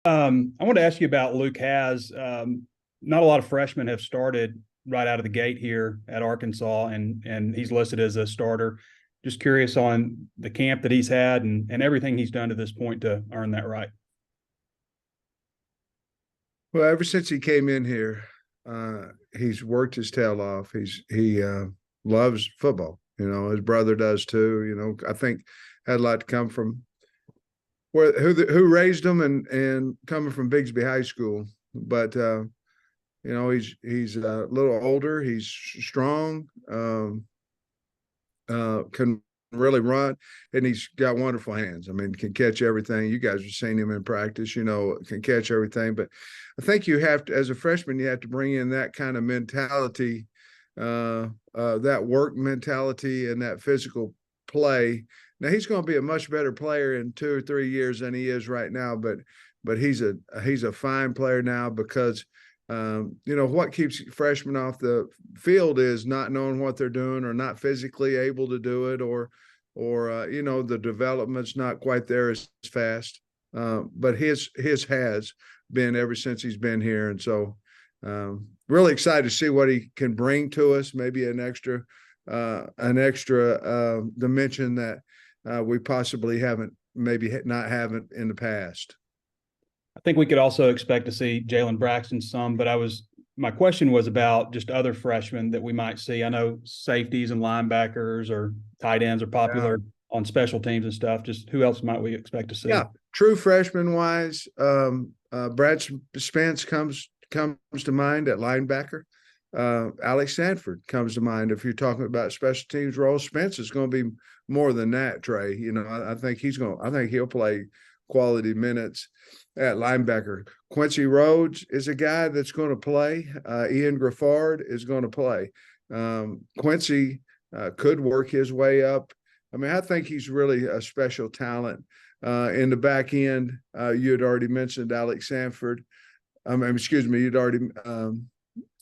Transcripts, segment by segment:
I want to ask you about Luke Has. Not a lot of freshmen have started right out of the gate here at Arkansas, and he's listed as a starter. Just curious on the camp that he's had and everything he's done to this point to earn that right. Well, ever since he came in here, he's worked his tail off. He loves football. His brother does too. I think had a lot to come from who raised him and coming from Bigsby High School. But he's a little older. He's strong. Can really run, and he's got wonderful hands. I mean, can catch everything. You guys have seen him in practice, can catch everything. But I think you have to, as a freshman, you have to bring in that kind of mentality, that work mentality and that physical play. Now, he's going to be a much better player in 2 or 3 years than he is right now, but he's a fine player now because what keeps freshmen off the field is not knowing what they're doing or not physically able to do it, or the development's not quite there as fast. But his has been ever since he's been here. And so really excited to see what he can bring to us, maybe an extra dimension that we possibly haven't in the past. I think we could also expect to see Jalen Braxton some, but my question was about just other freshmen that we might see. I know safeties and linebackers or tight ends are popular on special teams and stuff. Just who else might we expect to see? Yeah, true freshman wise, Brad Spence comes to mind at linebacker. Alex Sanford comes to mind. If you're talking about special teams roles, Spence is going to be more than that, Trey. I think he'll play quality minutes at linebacker. Quincy Rhodes is a guy that's going to play. Ian Griffard is going to play. Quincy could work his way up. I mean, I think he's really a special talent. In the back end, you had already mentioned Alex Sanford. You'd already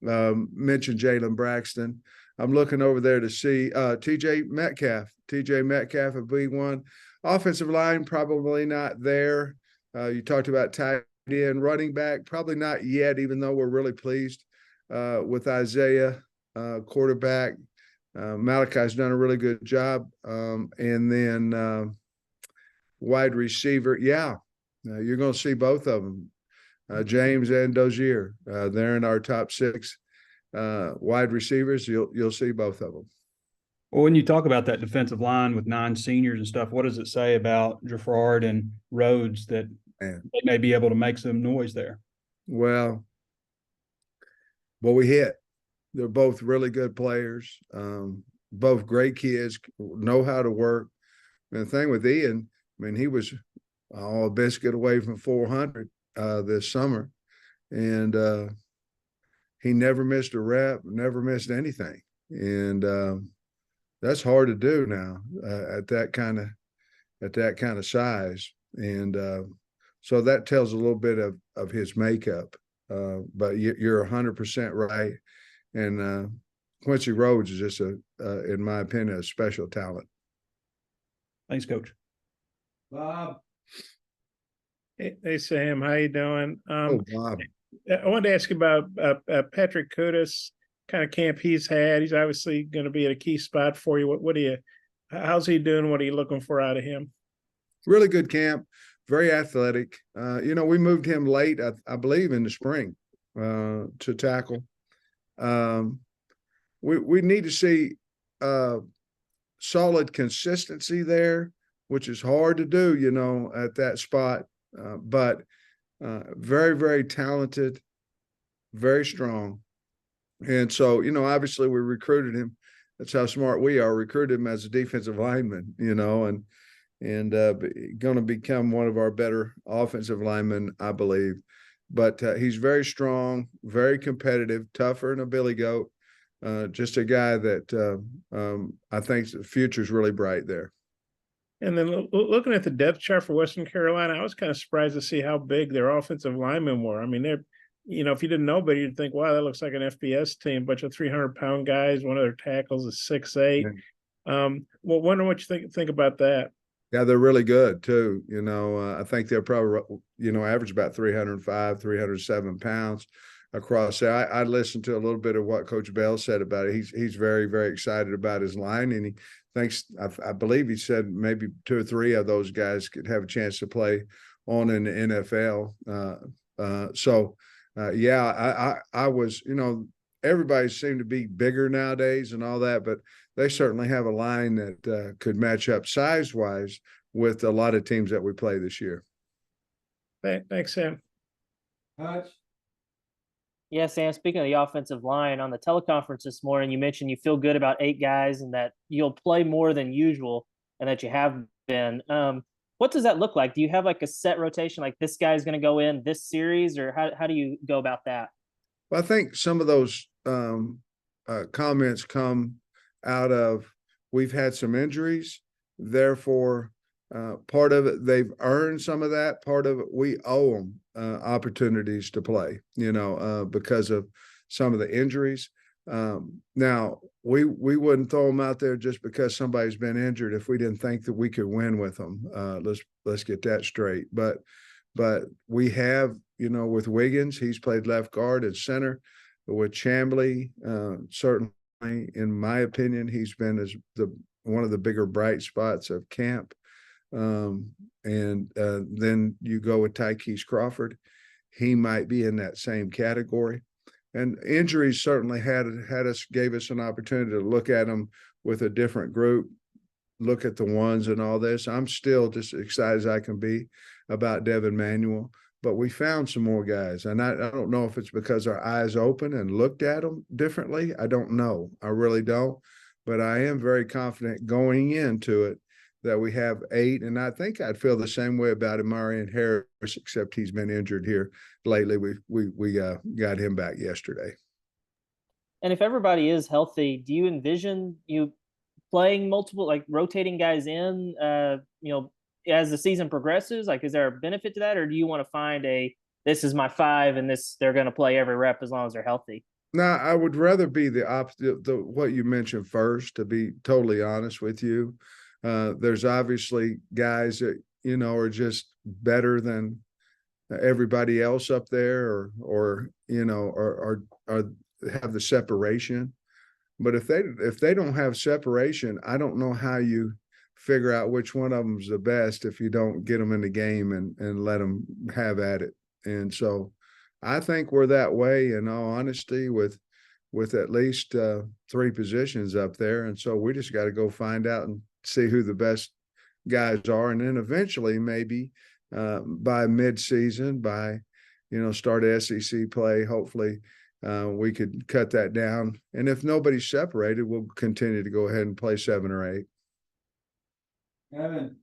mentioned Jalen Braxton. I'm looking over there to see TJ Metcalf. TJ Metcalf at B1. Offensive line, probably not there. You talked about tight end, running back, probably not yet, even though we're really pleased with Isaiah. Quarterback, Malachi's done a really good job. And then wide receiver, you're going to see both of them, James and Dozier. They're in our top 6 wide receivers. You'll see both of them. Well, when you talk about that defensive line with 9 seniors and stuff, what does it say about Griffard and Rhodes that they may be able to make some noise there? Well, we hit. They're both really good players, both great kids, know how to work. And the thing with Ian, I mean, he was a biscuit away from 400 this summer, and he never missed a rep, never missed anything. And that's hard to do now at that kind of size, and so that tells a little bit of his makeup. But you're 100% right, and Quincy Rhodes is just in my opinion, a special talent. Thanks, Coach. Bob. Hey Sam, how you doing? Bob. I wanted to ask you about Patrick Kudus. Kind of camp he's had. He's obviously going to be at a key spot for you. How's he doing? What are you looking for out of him? Really good camp, very athletic. We moved him late, I believe, in the spring to tackle. We need to see solid consistency there, which is hard to do, at that spot. But very, very talented, very strong. And so, obviously we recruited him. That's how smart we are. Recruited him as a defensive lineman, and going to become one of our better offensive linemen, I believe. But he's very strong, very competitive, tougher than a billy goat. Just a guy that I think the future is really bright there. And then looking at the depth chart for Western Carolina, I was kind of surprised to see how big their offensive linemen were. I mean, they're, if you didn't know, but you'd think, wow, that looks like an FBS team, bunch of 300-pound guys. One of their tackles is 6'8". Well, wonder what you think about that. Yeah, they're really good too. I think they're probably, average about 305, 307 pounds across there. I listened to a little bit of what Coach Bell said about it. He's very, very excited about his line, and he thinks, I believe he said maybe 2 or 3 of those guys could have a chance to play on in the NFL. I was, everybody seemed to be bigger nowadays and all that, but they certainly have a line that could match up size-wise with a lot of teams that we play this year. Thanks, Sam. Yeah, Sam, speaking of the offensive line, on the teleconference this morning, you mentioned you feel good about 8 guys and that you'll play more than usual and that you have been. What does that look like? Do you have like a set rotation, like this guy's going to go in this series, or how do you go about that? Well, I think some of those comments come out of we've had some injuries, therefore part of it they've earned some of that. Part of it we owe them opportunities to play, because of some of the injuries. Now we wouldn't throw them out there just because somebody's been injured if we didn't think that we could win with them. Let's get that straight. But we have, with Wiggins, he's played left guard and center. With Chamblee, certainly, in my opinion, he's been one of the bigger bright spots of camp. And then you go with Tykees Crawford. He might be in that same category. And injuries certainly gave us an opportunity to look at them with a different group, look at the ones and all this. I'm still just as excited as I can be about Devin Manuel, but we found some more guys. And I don't know if it's because our eyes open and looked at them differently. I don't know. I really don't. But I am very confident going into it that we have 8. And I think I'd feel the same way about Amarian Harris, except he's been injured here lately. We got him back yesterday. And if everybody is healthy, do you envision you playing multiple, like rotating guys in, as the season progresses? Like, is there a benefit to that, or do you want to find this is my 5 and they're going to play every rep as long as they're healthy? No, I would rather be the opposite, what you mentioned first, to be totally honest with you. There's obviously guys that, are just better than everybody else up there or have the separation. But if they don't have separation, I don't know how you figure out which one of them is the best if you don't get them in the game and let them have at it. And so I think we're that way, in all honesty, with at least 3 positions up there. And so we just got to go find out and see who the best guys are. And then eventually maybe by mid-season, by, start SEC play, hopefully we could cut that down. And if nobody's separated, we'll continue to go ahead and play 7 or 8. Evan.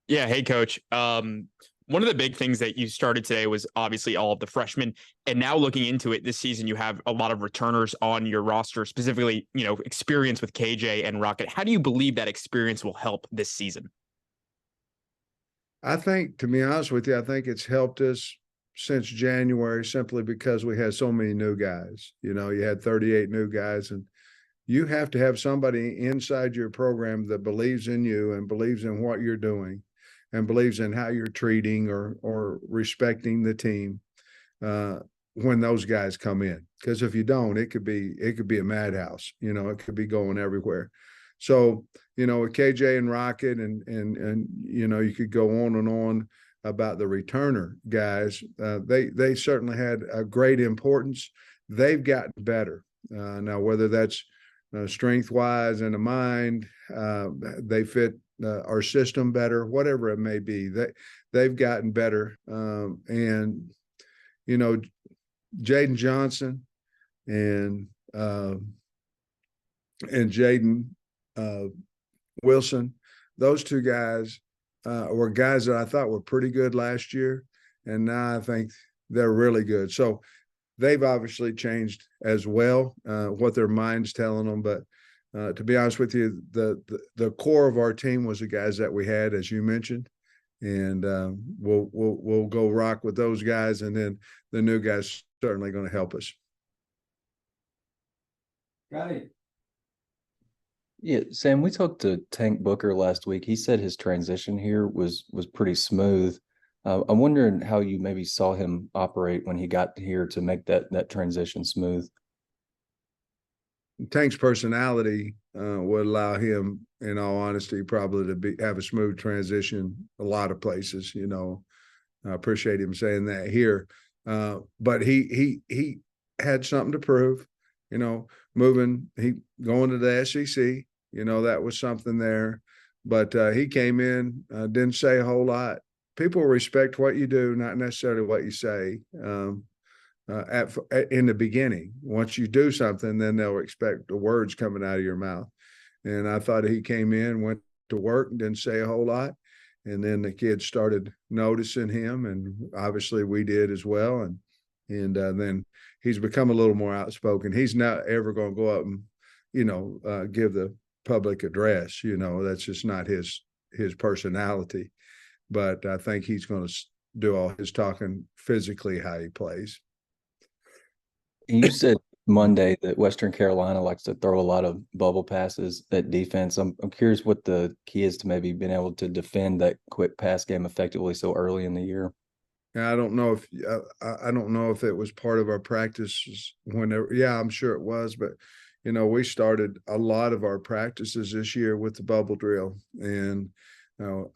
Yeah. Hey, Coach. One of the big things that you started today was obviously all of the freshmen. And now looking into it this season, you have a lot of returners on your roster, specifically, experience with KJ and Rocket. How do you believe that experience will help this season? I think, to be honest with you, I think it's helped us since January simply because we had so many new guys. You had 38 new guys, and you have to have somebody inside your program that believes in you and believes in what you're doing and believes in how you're treating or respecting the team when those guys come in. Because if you don't, it could be a madhouse. It could be going everywhere. So, with KJ and Rocket and you could go on and on about the returner guys. They certainly had a great importance. They've gotten better. Now, whether that's strength-wise and the mind, they fit our system better, whatever it may be. They've gotten better. And, Jaden Johnson and Jaden Wilson, those 2 guys were guys that I thought were pretty good last year, and now I think they're really good. So they've obviously changed as well, what their mind's telling them. But to be honest with you, the core of our team was the guys that we had, as you mentioned, and we'll go rock with those guys, and then the new guys certainly going to help us. Got it. Yeah, Sam, we talked to Tank Booker last week. He said his transition here was pretty smooth. I'm wondering how you maybe saw him operate when he got here to make that transition smooth. Tank's personality would allow him, in all honesty, probably to have a smooth transition a lot of places. You know, I appreciate him saying that here, but he had something to prove. You know, going to the SEC. You know, that was something there. But he came in, didn't say a whole lot. People respect what you do, not necessarily what you say. In the beginning, once you do something, then they'll expect the words coming out of your mouth. And I thought he came in, went to work, and didn't say a whole lot. And then the kids started noticing him, and obviously we did as well. And then he's become a little more outspoken. He's not ever going to go up and, give the public address. You know, that's just not his personality. But I think he's going to do all his talking physically how he plays. You said Monday that Western Carolina likes to throw a lot of bubble passes at defense. I'm curious what the key is to maybe being able to defend that quick pass game effectively so early in the year. I don't know if it was part of our practices whenever. Yeah, I'm sure it was, but we started a lot of our practices this year with the bubble drill, and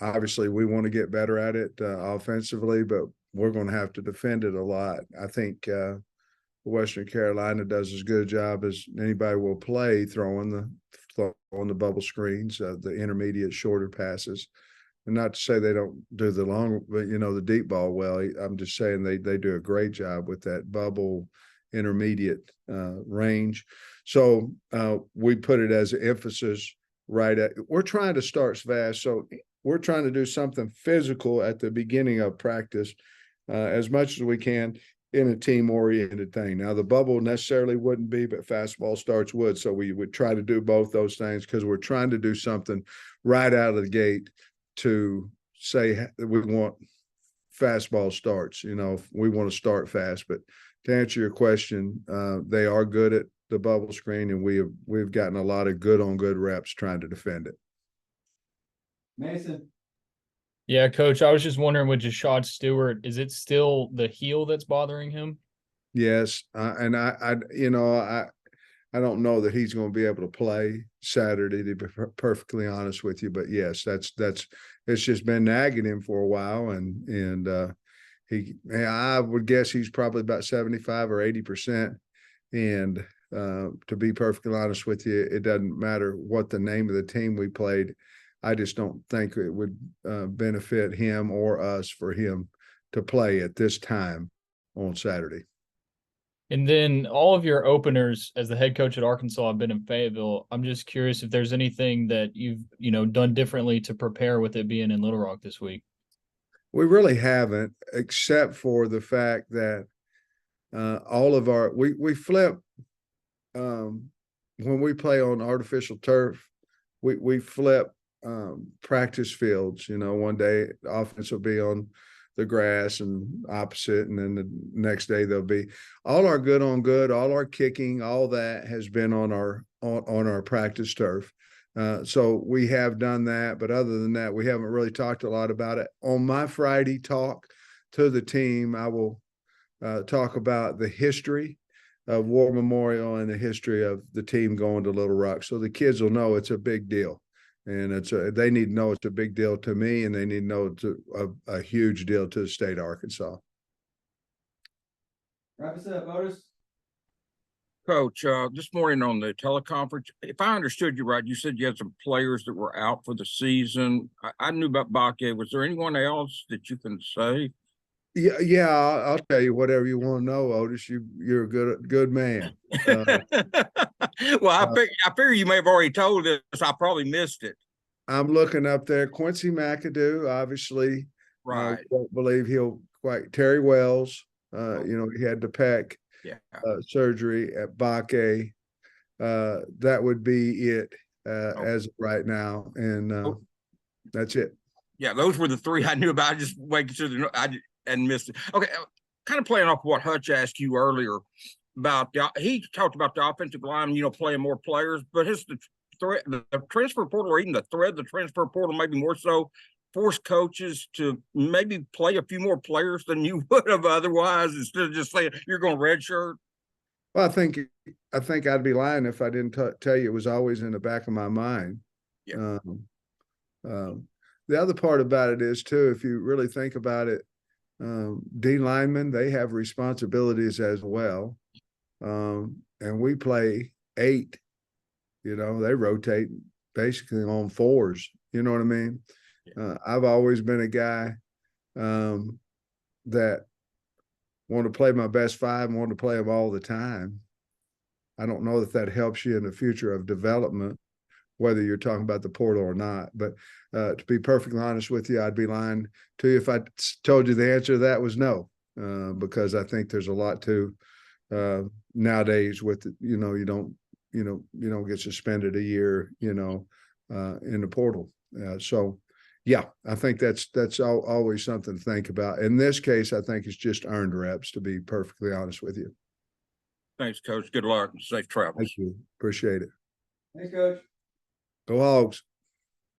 obviously we want to get better at it offensively, but we're going to have to defend it a lot. I think Western Carolina does as good a job as anybody will play throwing the bubble screens, the intermediate shorter passes. And not to say they don't do the long, but the deep ball well. I'm just saying they do a great job with that bubble intermediate range. So we put it as an emphasis we're trying to start fast. So we're trying to do something physical at the beginning of practice as much as we can in a team-oriented thing. Now, the bubble necessarily wouldn't be, but fastball starts would. So we would try to do both those things because we're trying to do something right out of the gate to say we want fastball starts. We want to start fast. But to answer your question, they are good at the bubble screen, and we've gotten a lot of good reps trying to defend it. Mason. Yeah, Coach, I was just wondering with Jashad Stewart, is it still the heel that's bothering him? Yes, and I don't know that he's going to be able to play Saturday, to be perfectly honest with you. But yes, it's just been nagging him for a while, and I would guess he's probably about 75 or 80%. And to be perfectly honest with you, it doesn't matter what the name of the team we played. I just don't think it would benefit him or us for him to play at this time on Saturday. And then all of your openers as the head coach at Arkansas have been in Fayetteville. I'm just curious if there's anything that you've, done differently to prepare with it being in Little Rock this week. We really haven't, except for the fact that all of we flip when we play on artificial turf, we flip practice fields. One day the offense will be on the grass and opposite, and then the next day they'll be all our good on good, all our kicking, all that has been on our practice turf. So we have done that, but other than that, we haven't really talked a lot about it. On my Friday talk to the team, I will talk about the history of War Memorial and the history of the team going to Little Rock, so the kids will know it's a big deal. And they need to know it's a big deal to me, and they need to know it's a huge deal to the state of Arkansas. Wrap us up, Otis. Coach, this morning on the teleconference, if I understood you right, you said you had some players that were out for the season. I knew about Bakke. Was there anyone else that you can say? Yeah, I'll tell you whatever you want to know, Otis. You're a good man. Well, I figure you may have already told us. I probably missed it. I'm looking up there. Quincy McAdoo, obviously. Right. Don't believe he'll quite. Terry Wells, he had the pec surgery at Bakke. That would be it as of right now, and that's it. Yeah, those were the three I knew about. I just making sure that and missed it. Okay, kind of playing off what Hutch asked you earlier about he talked about the offensive line, playing more players, but the the transfer portal, or even the thread of the transfer portal, maybe more so, force coaches to maybe play a few more players than you would have otherwise, instead of just saying you're going redshirt? Well, I think I'd be lying if I didn't tell you it was always in the back of my mind. Yeah. The other part about it is too, if you really think about it, D linemen, they have responsibilities as well. And we play 8, they rotate basically on 4s. You know what I mean? I've always been a guy that wanted to play my best 5 and wanted to play them all the time. I don't know that helps you in the future of development, whether you're talking about the portal or not. But to be perfectly honest with you, I'd be lying to you if I told you the answer to that was no, because I think there's a lot to nowadays with, you don't get suspended a year, in the portal. So yeah, I think that's always something to think about. In this case, I think it's just earned reps, to be perfectly honest with you. Thanks, Coach. Good luck and safe travels. Thank you. Appreciate it. Thanks, Coach. Go Hogs.